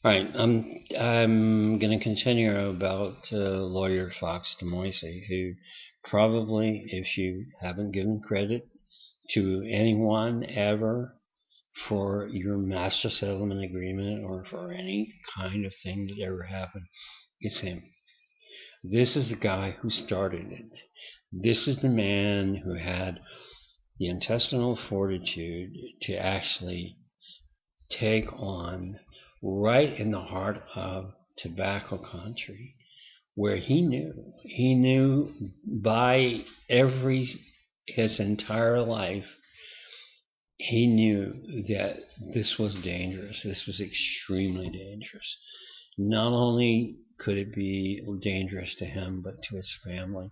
All right, I'm going to continue about lawyer Fox de Moisey, who probably, if you haven't given credit to anyone ever for your master settlement agreement or for any kind of thing that ever happened, it's him. This is the guy who started it. This is the man who had the intestinal fortitude to actually take on right in the heart of tobacco country, where he knew by every his entire life, he knew that this was dangerous. This was extremely dangerous. Not only could it be dangerous to him, but to his family.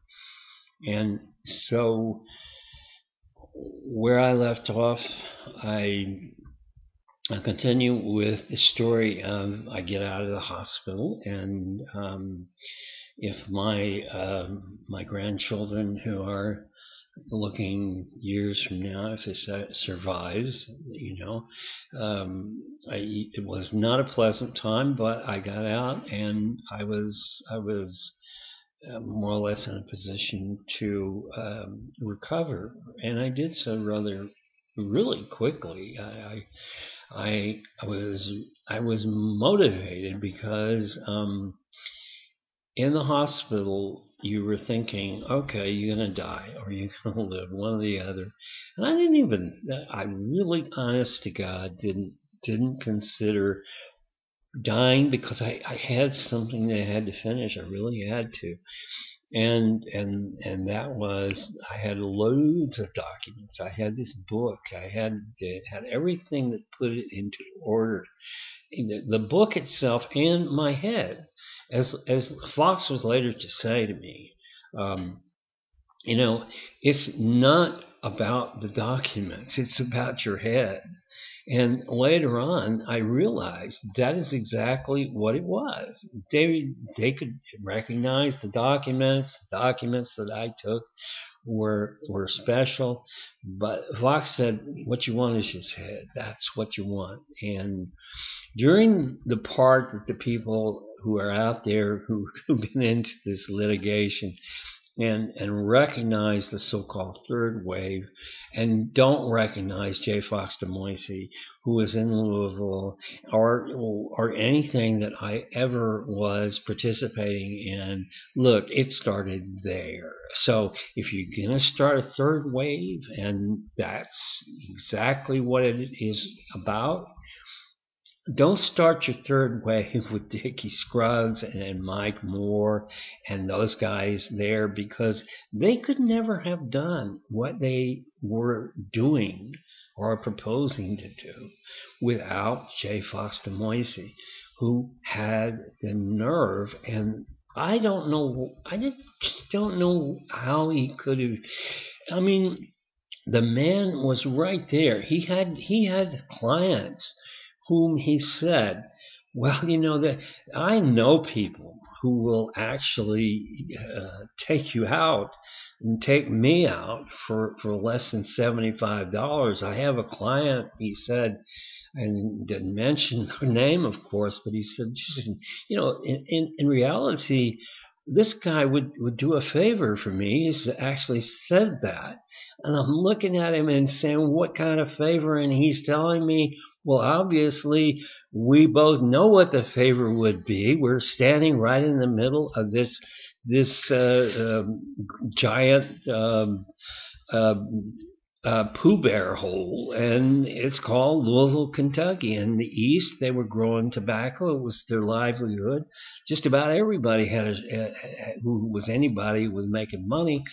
And so, where I left off, I I'll continue with the story of I get out of the hospital, and if my grandchildren who are looking years from now, if this survives, it was not a pleasant time, but I got out and I was more or less in a position to recover, and I did so rather really quickly. I was motivated because in the hospital you were thinking, okay, you're gonna die or you're gonna live, one or the other. And I really, honest to God, didn't consider dying because I had something that I had to finish. I really had to. And that was, I had loads of documents. I had this book. It had everything that put it into order. The book itself and my head, as Fox was later to say to me, um, it's not about the documents. It's about your head. And later on, I realized that is exactly what it was. They could recognize the documents that I took were special, but Fox said, "What you want is his head. That's what you want." And during the part that the people who are out there who've been into this litigation and recognize the so-called third wave and don't recognize J. Fox de Moissey, who was in Louisville, or anything that I ever was participating in. Look, it started there. So if you're going to start a third wave, and that's exactly what it is about, don't start your third wave with Dickie Scruggs and Mike Moore and those guys there, because they could never have done what they were doing or proposing to do without J. Fox de Moissey, who had the nerve. And I don't know, just don't know how he could have. I mean, the man was right there. He had clients whom he said, well, that I know people who will actually take you out and take me out for less than $75. I have a client, he said, and didn't mention her name, of course, but he said, in reality, this guy would do a favor for me. He's actually said that. And I'm looking at him and saying, what kind of favor? And he's telling me, well, obviously, we both know what the favor would be. We're standing right in the middle of this giant Pooh Bear hole, and it's called Louisville, Kentucky. In the East, they were growing tobacco. It was their livelihood. Just about everybody who was anybody who was making money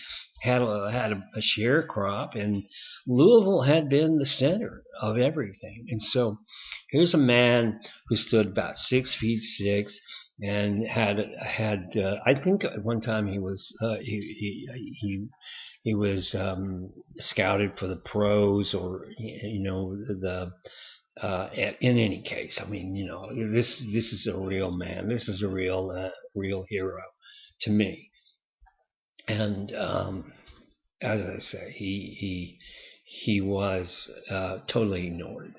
had a sharecrop, and Louisville had been the center of everything. And so here's a man who stood about 6'6" and had I think at one time he was he was scouted for the pros, or the in any case, I mean, this is a real man. This is a real hero to me. And as I say, he was totally ignored.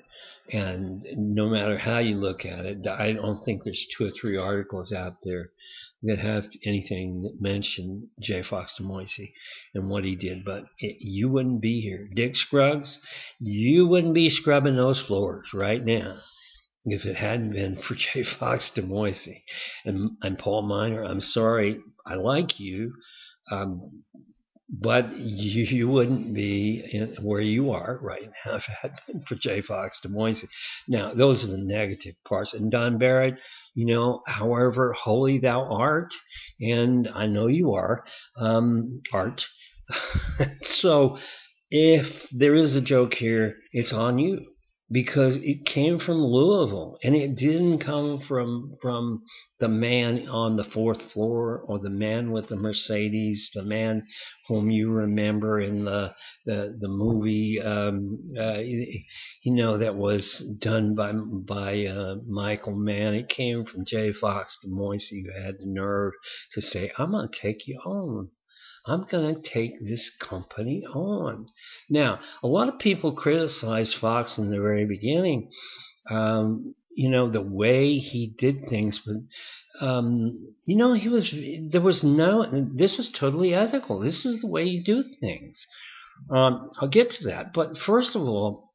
And no matter how you look at it, I don't think there's 2 or 3 articles out there that have anything that mention J. Fox de Moisey and what he did. But you wouldn't be here. Dick Scruggs, you wouldn't be scrubbing those floors right now if it hadn't been for J. Fox de Moisey. And Paul Miner, I'm sorry, I like you, but you wouldn't be where you are right now if it had been for J. Fox de Moisey. Now, those are the negative parts. And Don Barrett, however holy thou art, and I know you are, art. So if there is a joke here, it's on you, because it came from Louisville, and it didn't come from the man on the 4th floor, or the man with the Mercedes, the man whom you remember in the movie, that was done by Michael Mann. It came from J. Fox de Moisey, who had the nerve to say, "I'm going to take you on. I'm going to take this company on." Now, a lot of people criticized Fox in the very beginning, the way he did things, but, this was totally ethical. This is the way you do things. I'll get to that. But first of all,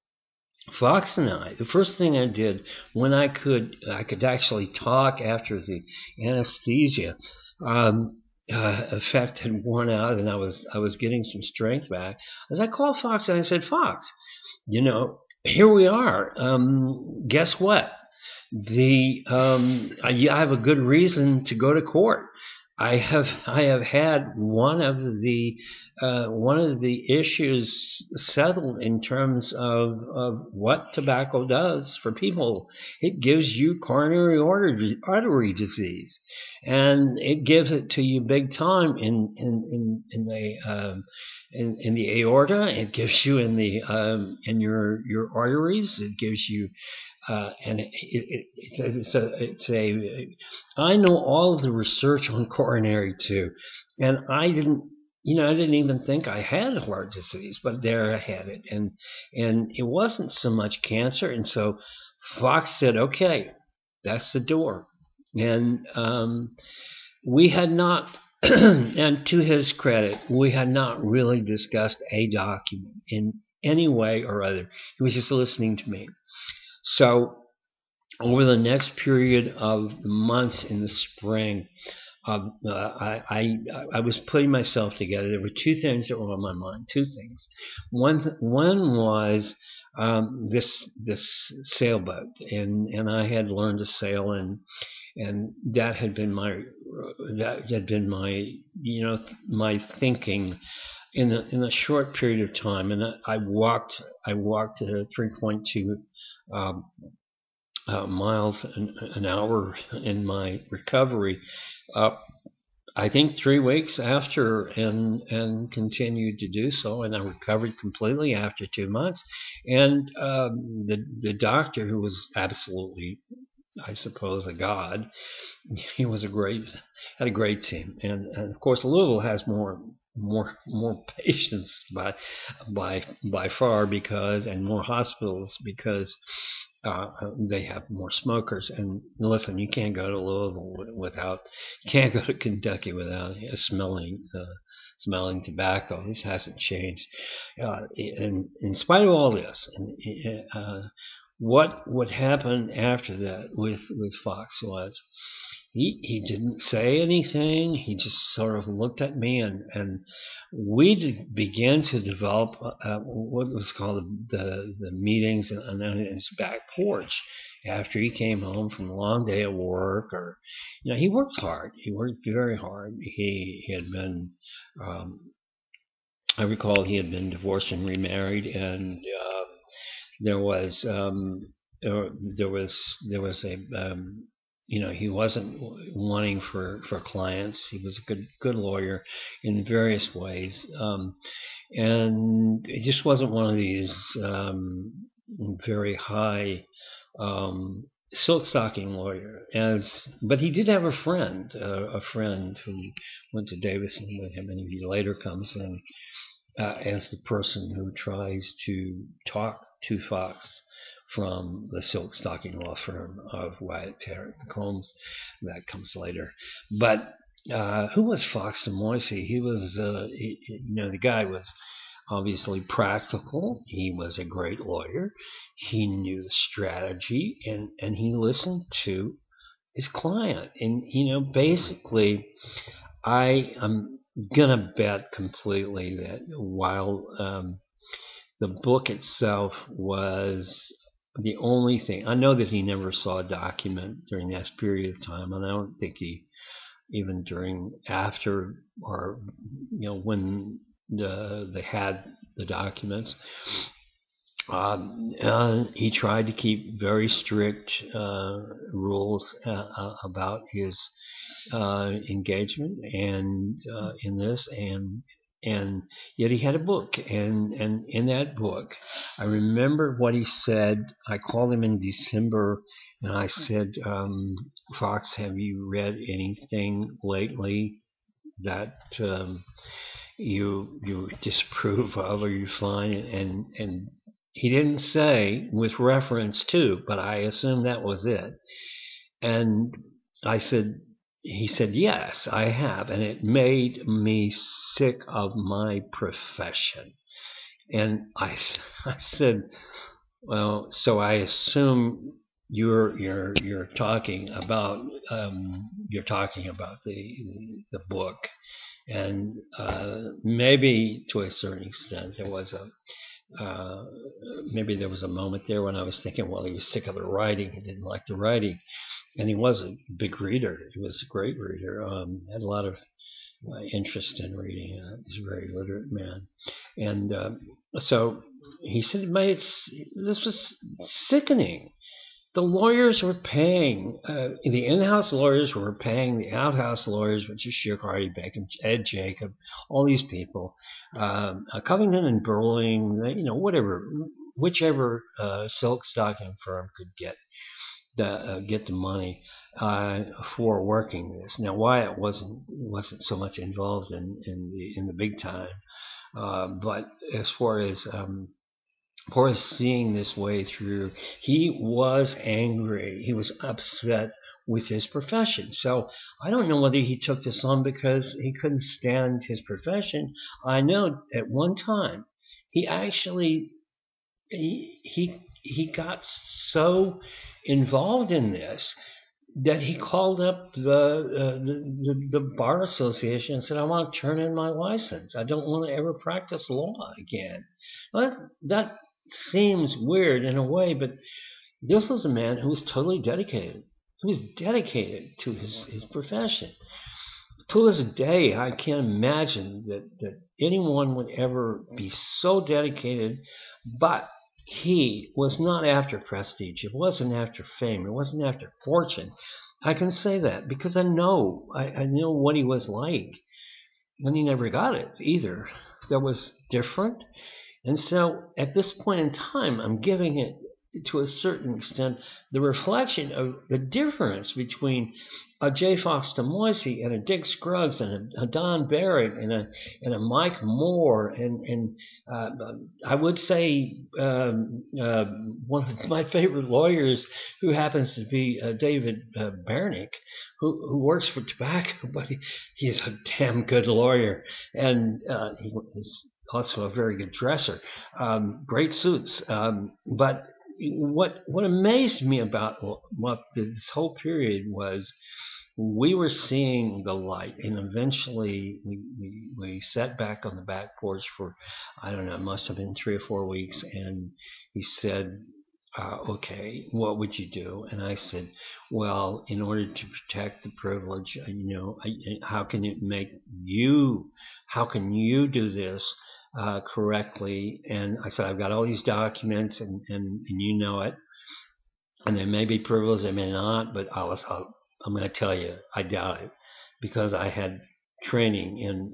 Fox and I, the first thing I did when I could actually talk after the anesthesia, effect had worn out, and I was getting some strength back, as I called Fox and I said, "Fox, here we are. Guess what? I have a good reason to go to court. I have had one of the issues settled in terms of what tobacco does for people. It gives you coronary artery disease, and it gives it to you big time in the aorta. It gives you in your arteries. It gives you." And I know all of the research on coronary too, and I didn't even think I had heart disease, but there I had it, and it wasn't so much cancer. And so Fox said, "Okay, that's the door," and we had not. And to his credit, we had not really discussed a document in any way or other. He was just listening to me. So over the next period of months in the spring, I was putting myself together. There were 2 things that were on my mind. 2 things. One was this sailboat, and I had learned to sail, and that had been my my thinking in a short period of time. And I walked 3.2 miles an hour in my recovery. I think 3 weeks after, and continued to do so, and I recovered completely after 2 months. And the doctor, who was absolutely, I suppose, a god, he was had a great team, and of course Louisville has more patients by far, because, and more hospitals, because they have more smokers. And listen, you can't go to Louisville you can't go to Kentucky without smelling tobacco. This hasn't changed. And in spite of all this, what happened after that with Fox was, he didn't say anything. He just sort of looked at me, and we began to develop what was called the meetings on his back porch after he came home from a long day of work. Or, he worked hard. He worked very hard. He had been, I recall, he had been divorced and remarried, and there was a he wasn't wanting for clients. He was a good lawyer in various ways, and it just wasn't one of these very high silk stocking lawyer. But he did have a friend who went to Davidson with him, and he later comes in as the person who tries to talk to Fox from the silk stocking law firm of Wyatt Tarrant Combs. That comes later. But who was Fox and Moissey? He was, the guy was obviously practical. He was a great lawyer. He knew the strategy, and he listened to his client. And, basically, I'm going to bet completely that while the book itself was the only thing, I know that he never saw a document during that period of time, and I don't think he, even after, or, when they had the documents, he tried to keep very strict rules about his engagement and in this, and yet he had a book, and in that book, I remember what he said. I called him in December, and I said, Fox, have you read anything lately that you disapprove of or you find? And he didn't say with reference to, but I assumed that was it. And he said, yes, I have, and it made me sick of my profession. And I said, well, so I assume you're talking about the book, and maybe to a certain extent there was maybe there was a moment there when I was thinking, well, he was sick of the writing, he didn't like the writing. And he was a big reader. He was a great reader. Had a lot of interest in reading. He's a very literate man. And so he said, this was sickening. The lawyers were paying, the in-house lawyers were paying the out-house lawyers, which is Shear Hardy Bacon, Ed Jacob, all these people, Covington and Burling, whichever silk stocking firm could get the money for working this. Now, Wyatt wasn't so much involved in the big time, but as far as seeing this way through, he was angry. He was upset with his profession. So I don't know whether he took this on because he couldn't stand his profession. I know at one time he actually he got so involved in this that he called up the bar association and said, I want to turn in my license. I don't want to ever practice law again. Well, that seems weird in a way, but this was a man who was totally dedicated. He was dedicated to his profession. To this day, I can't imagine that anyone would ever be so dedicated, but he was not after prestige. It wasn't after fame. It wasn't after fortune. I can say that because I know what he was like, and he never got it either. That was different. And so at this point in time, I'm giving it, to a certain extent, the reflection of the difference between a J. Fox de Moisey and a Dick Scruggs and a Don Barrett and a Mike Moore and I would say one of my favorite lawyers, who happens to be David Bernick, who works for tobacco, but he's a damn good lawyer, and he's also a very good dresser, great suits, but what amazed me about this whole period was we were seeing the light, and eventually we sat back on the back porch for, I don't know, it must have been 3 or 4 weeks, and he said, okay, what would you do? And I said, well, in order to protect the privilege, how can you do this correctly? And I said, I've got all these documents, and you know it, and they may be privileged, they may not, but I'm going to tell you, I doubt it, because I had training in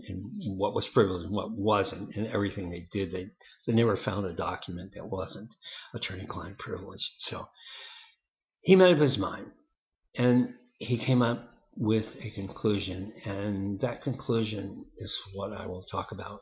what was privileged and what wasn't, and everything they did, they never found a document that wasn't attorney-client privilege. So he made up his mind, and he came up with a conclusion, and that conclusion is what I will talk about